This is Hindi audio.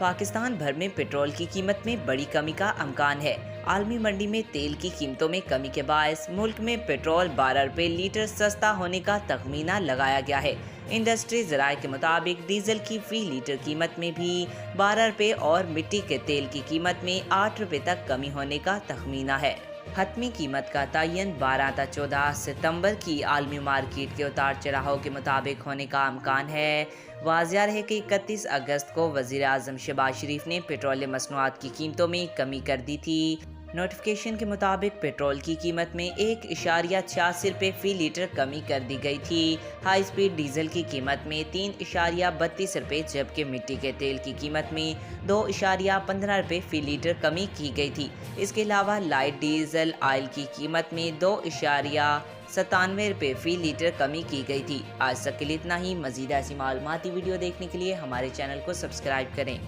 पाकिस्तान भर में पेट्रोल की कीमत में बड़ी कमी का इम्कान है। आलमी मंडी में तेल की कीमतों में कमी के बायस मुल्क में पेट्रोल 12 रुपये लीटर सस्ता होने का तखमीना लगाया गया है। इंडस्ट्री ज़राए के मुताबिक डीजल की फी लीटर कीमत में भी 12 रुपये और मिट्टी के तेल की कीमत में 8 रुपये तक कमी होने का तखमीना है। हतमी कीमत का तयन 12 से 14 सितंबर की आलमी मार्केट के उतार चढ़ाव के मुताबिक होने का इम्कान है। वाज़िया है कि 31 अगस्त को वज़ीर आज़म शहबाज शरीफ ने पेट्रोलियम मसनूआत की कीमतों में कमी कर दी थी। नोटिफिकेशन के मुताबिक पेट्रोल की कीमत में 1.86 रुपये फ़ी लीटर कमी कर दी गई थी। हाई स्पीड डीजल की कीमत में 3.32 रुपये जबकि मिट्टी के तेल की कीमत में 2.15 रुपये फ़ी लीटर कमी की गई थी। इसके अलावा लाइट डीजल ऑयल की कीमत में 2.97 रुपये फ़ी लीटर कमी की गई थी। आज तक के लिए इतना ही। मज़ीद ऐसी मालूमाती वीडियो देखने के लिए हमारे चैनल को सब्सक्राइब करें।